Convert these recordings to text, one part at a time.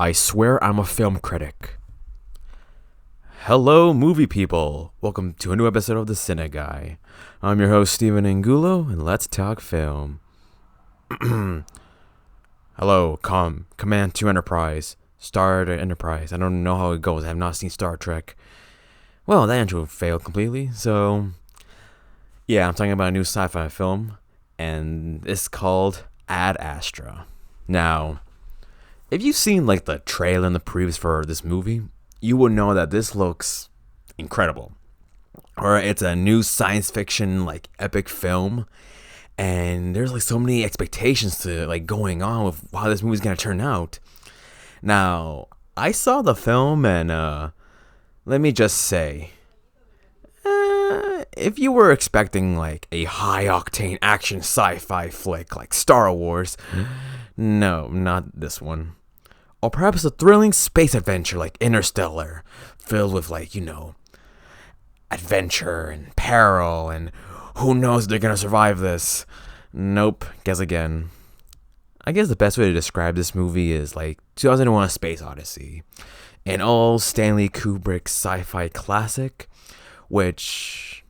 I swear I'm a film critic. Hello, movie people. Welcome to a new episode of the CineGuy. I'm your host, Steven Angulo, and let's talk film. Hello, Command to Enterprise. Star to Enterprise. I don't know how it goes. I have not seen Star Trek. Well, that intro failed completely, so... Yeah, I'm talking about a new sci-fi film, and it's called Ad Astra. Now, if you've seen like the trailer and the previews for this movie, you will know that this looks incredible. Or it's a new science fiction like epic film, and there's like so many expectations to like going on with how this movie's gonna turn out. Now, I saw the film and let me just say, if you were expecting like a high octane action sci-fi flick like Star Wars, no, not this one. Or perhaps a thrilling space adventure like Interstellar, filled with like, adventure and peril and who knows if they're gonna survive this. Nope, guess again. I guess the best way to describe this movie is like 2001: A Space Odyssey, an old Stanley Kubrick sci-fi classic, which,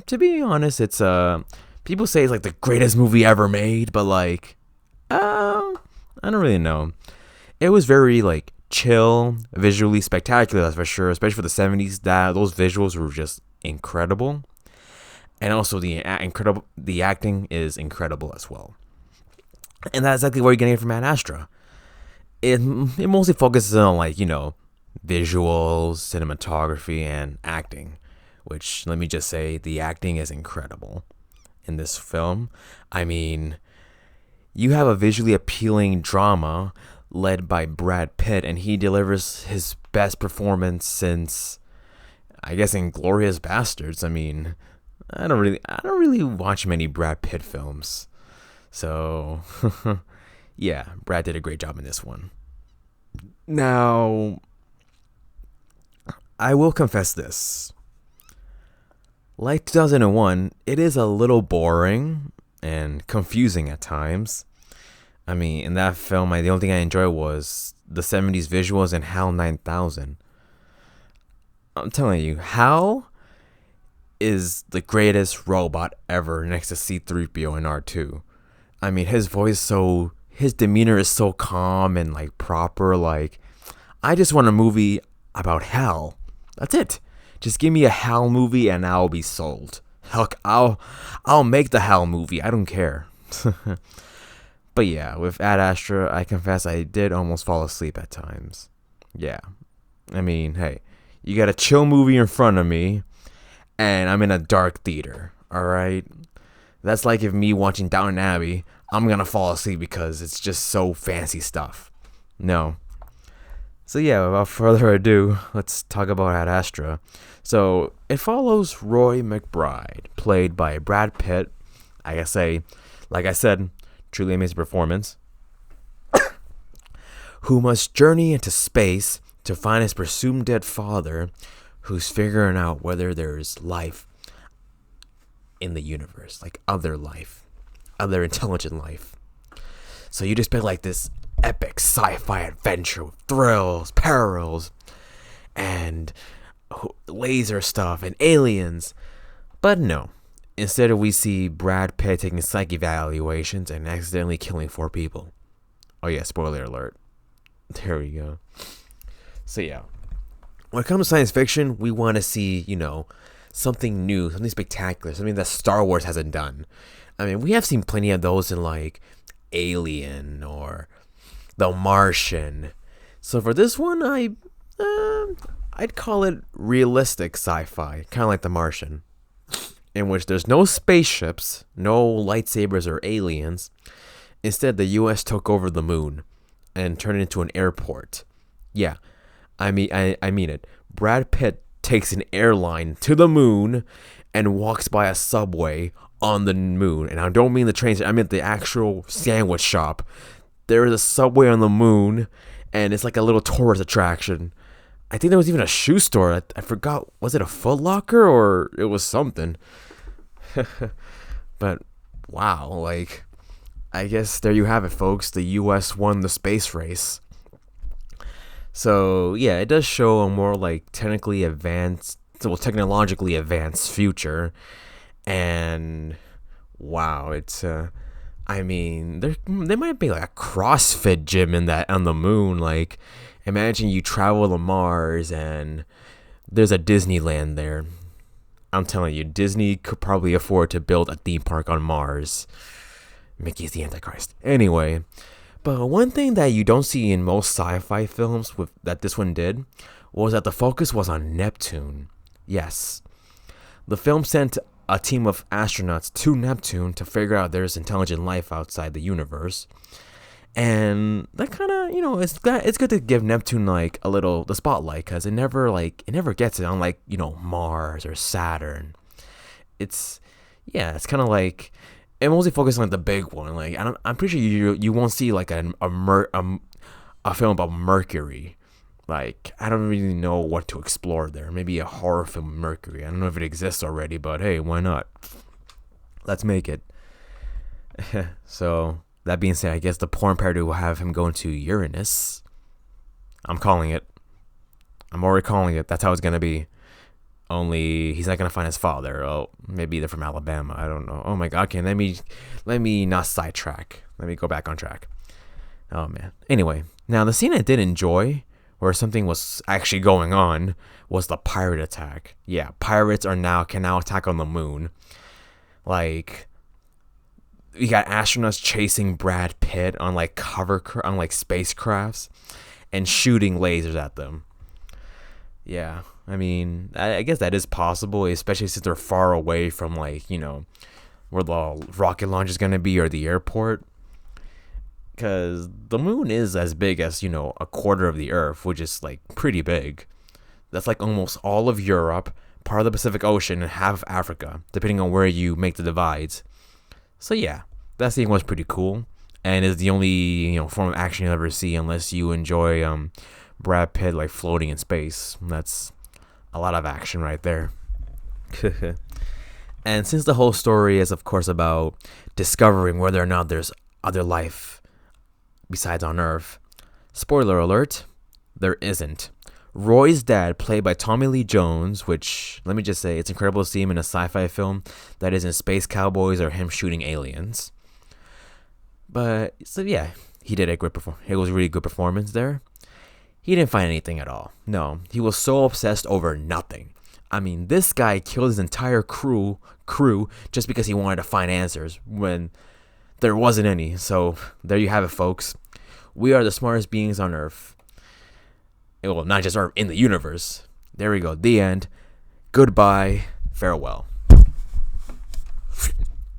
to be honest, it's people say it's like the greatest movie ever made, but like, I don't really know. It was very like chill, visually spectacular, that's for sure. Especially for the 70s, those visuals were just incredible, and also the acting is incredible as well. And that's exactly what you're getting from Ad Astra. It mostly focuses on like visuals, cinematography, and acting. Which, let me just say, the acting is incredible in this film. I mean, you have a visually appealing drama led by Brad Pitt, and he delivers his best performance since, I guess, Inglourious Bastards. I mean, I don't really watch many Brad Pitt films, so yeah, Brad did a great job in this one. Now, I will confess this. Like 2001, it is a little boring and confusing at times. I mean, in that film, the only thing I enjoyed was the 70s visuals and HAL 9000. I'm telling you, HAL is the greatest robot ever next to C-3PO and R2. I mean, his demeanor is so calm and like proper. Like, I just want a movie about HAL. That's it. Just give me a HAL movie and I'll be sold. Heck, I'll make the HAL movie. I don't care. But yeah, with Ad Astra, I confess I did almost fall asleep at times. Yeah. I mean, hey, you got a chill movie in front of me, and I'm in a dark theater, alright? That's like if me watching Downton Abbey, I'm gonna fall asleep because it's just so fancy stuff. No. So yeah, without further ado, let's talk about Ad Astra. So, it follows Roy McBride, played by Brad Pitt. Like I said, truly amazing performance, who must journey into space to find his presumed dead father, who's figuring out whether there's life in the universe, like other life, other intelligent life. So you'd expect like this epic sci-fi adventure with thrills, perils, and laser stuff and aliens, but no. Instead, we see Brad Pitt taking psych evaluations and accidentally killing 4 people. Oh yeah, spoiler alert. There we go. So yeah, when it comes to science fiction, we want to see, something new, something spectacular, something that Star Wars hasn't done. I mean, we have seen plenty of those in like Alien or The Martian. So for this one, I'd call it realistic sci-fi, kind of like The Martian, in which there's no spaceships, no lightsabers or aliens. Instead, the US took over the moon and turned it into an airport. Yeah, I mean it. Brad Pitt takes an airline to the moon and walks by a subway on the moon. And I don't mean the trains, I mean the actual sandwich shop. There is a subway on the moon, and it's like a little tourist attraction. I think there was even a shoe store. I forgot, was it a Foot Locker or it was something? But wow, like, I guess there you have it, folks. The US won the space race. So yeah, it does show a more like technologically advanced future, and wow, it's I mean, there might be like a CrossFit gym in that on the moon. Like, imagine you travel to Mars and there's a Disneyland there. I'm telling you, Disney could probably afford to build a theme park on Mars. Mickey's the Antichrist. Anyway, but one thing that you don't see in most sci-fi films with that this one did was that the focus was on Neptune. Yes, the film sent a team of astronauts to Neptune to figure out there's intelligent life outside the universe. And that kind of, it's good to give Neptune like a little the spotlight, because it never gets it on like, Mars or Saturn. It's it's kind of like it mostly focuses on like the big one. Like I'm pretty sure you won't see like a film about Mercury. Like, I don't really know what to explore there. Maybe a horror film Mercury. I don't know if it exists already, but hey, why not? Let's make it. So, that being said, I guess the porn parody will have him going to Uranus. I'm calling it. I'm already calling it. That's how it's going to be. Only, he's not going to find his father. Oh, maybe they're from Alabama. I don't know. Oh my god, okay, let me not sidetrack. Let me go back on track. Oh man. Anyway, now the scene I did enjoy, where something was actually going on, was the pirate attack. Yeah, pirates can now attack on the moon. Like, we got astronauts chasing Brad Pitt on like on like spacecrafts and shooting lasers at them. Yeah, I mean, I guess that is possible, especially since they're far away from like, where the rocket launch is gonna be or the airport. Because the moon is as big as, a quarter of the Earth, which is like pretty big. That's like almost all of Europe, part of the Pacific Ocean, and half of Africa, depending on where you make the divides. So yeah, that scene was pretty cool, and is the only form of action you'll ever see, unless you enjoy Brad Pitt like floating in space. That's a lot of action right there. And since the whole story is of course about discovering whether or not there's other life besides on Earth, spoiler alert, there isn't. Roy's dad, played by Tommy Lee Jones, which, let me just say, it's incredible to see him in a sci-fi film that isn't space cowboys or him shooting aliens. But, so yeah, he did a great performance. It was a really good performance there. He didn't find anything at all. No, he was so obsessed over nothing. I mean, this guy killed his entire crew just because he wanted to find answers when there wasn't any. So there you have it, folks. We are the smartest beings on Earth. Well, not just Earth, in the universe. There we go. The end. Goodbye. Farewell.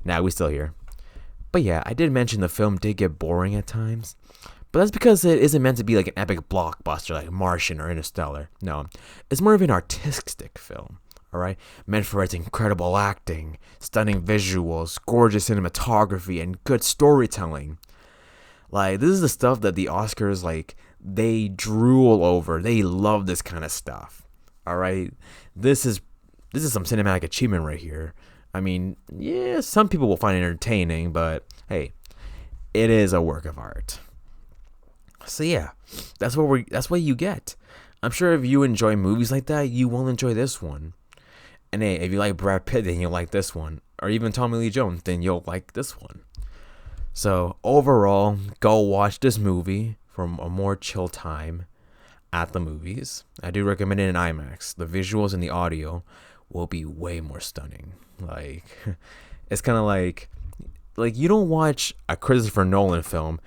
Now we still here. But yeah, I did mention the film did get boring at times. But that's because it isn't meant to be like an epic blockbuster like Martian or Interstellar. No, it's more of an artistic film. Alright, meant for its incredible acting, stunning visuals, gorgeous cinematography, and good storytelling. Like, this is the stuff that the Oscars, like, they drool over. They love this kind of stuff. Alright, this is some cinematic achievement right here. I mean, yeah, some people will find it entertaining, but hey, it is a work of art. So yeah, that's what you get. I'm sure if you enjoy movies like that, you will enjoy this one. And hey, if you like Brad Pitt, then you'll like this one. Or even Tommy Lee Jones, then you'll like this one. So overall, go watch this movie for a more chill time at the movies. I do recommend it in IMAX. The visuals and the audio will be way more stunning. Like, it's kind of like you don't watch a Christopher Nolan film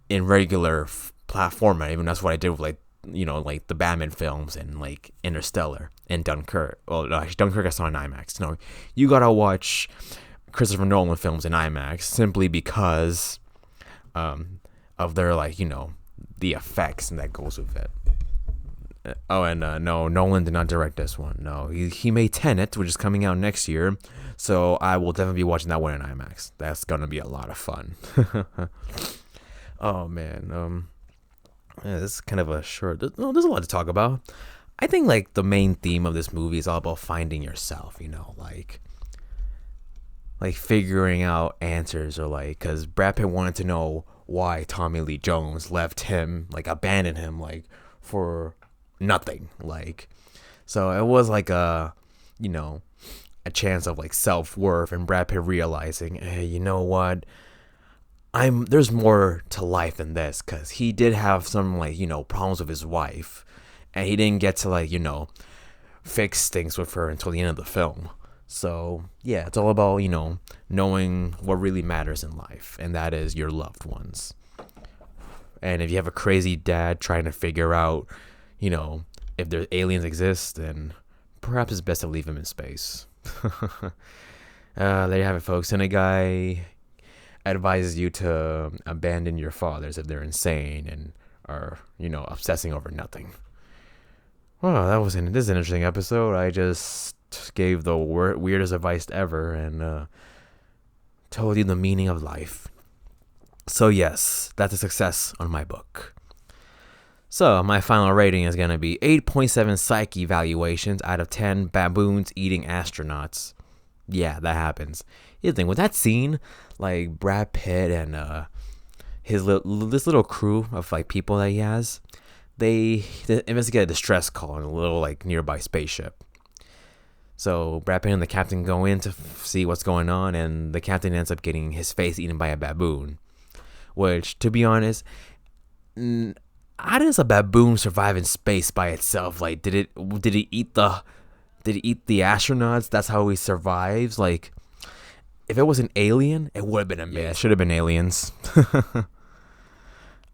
in regular format. Even that's what I did with like the Batman films and like Interstellar and Dunkirk. Well, no, actually, Dunkirk I saw in IMAX. No, you gotta watch Christopher Nolan films in IMAX simply because of their the effects and that goes with it. No, Nolan did not direct this one. No, he made Tenet, which is coming out next year. So I will definitely be watching that one in IMAX. That's gonna be a lot of fun. Oh man, yeah, this is kind of a short. There's a lot to talk about. I think like the main theme of this movie is all about finding yourself. Like figuring out answers, or like, because Brad Pitt wanted to know why Tommy Lee Jones left him, like abandoned him, like for nothing. So it was like a chance of like self-worth, and Brad Pitt realizing, hey, you know what? There's more to life than this, because he did have some problems with his wife, and he didn't get to fix things with her until the end of the film. So yeah, it's all about knowing what really matters in life, and that is your loved ones. And if you have a crazy dad trying to figure out if there's aliens exist, then perhaps it's best to leave him in space. There you have it, folks. CineGuy advises you to abandon your fathers if they're insane and are obsessing over nothing. Well, this is an interesting episode. I just gave the weirdest advice ever, and told you the meaning of life. So yes, that's a success on my book. So my final rating is going to be 8.7 psyche evaluations out of 10 baboons eating astronauts. Yeah, that happens. You think with that scene, like Brad Pitt and this little crew of people that he has, they investigate a distress call in a little nearby spaceship. So Brad Pitt and the captain go in to see what's going on, and the captain ends up getting his face eaten by a baboon. Which, to be honest, how does a baboon survive in space by itself? Did it eat the astronauts? That's how he survives. If it was an alien, it would have been amazing. Yeah, it should have been aliens.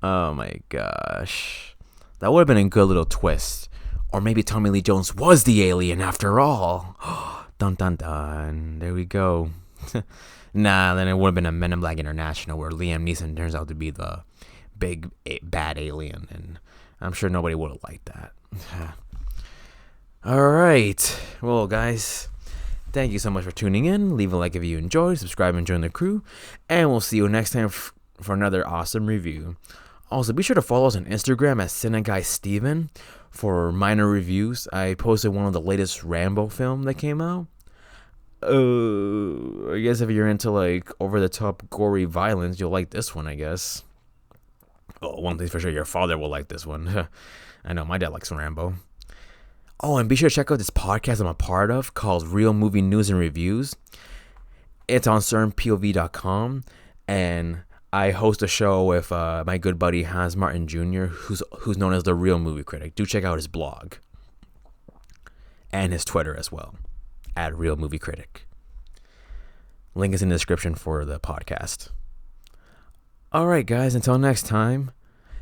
Oh my gosh, that would have been a good little twist. Or maybe Tommy Lee Jones was the alien after all. Dun dun dun. There we go. Nah, then it would have been a Men in Black International where Liam Neeson turns out to be the big bad alien, and I'm sure nobody would have liked that. All right, well guys, thank you so much for tuning in. Leave a like if you enjoyed, subscribe and join the crew, and we'll see you next time for another awesome review. Also, be sure to follow us on Instagram at CineGuySteven for minor reviews. I posted one of the latest Rambo film that came out. I guess if you're into over the top gory violence, you'll like this one, I guess. Oh, one thing's for sure, your father will like this one. I know, my dad likes Rambo. Oh, and be sure to check out this podcast I'm a part of called Real Movie News and Reviews. It's on CernPOV.com, and I host a show with my good buddy Hans Martin Jr., who's known as the Real Movie Critic. Do check out his blog and his Twitter as well, at Real Movie Critic. Link is in the description for the podcast. All right, guys, until next time,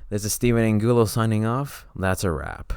this is Steven Angulo signing off. That's a wrap.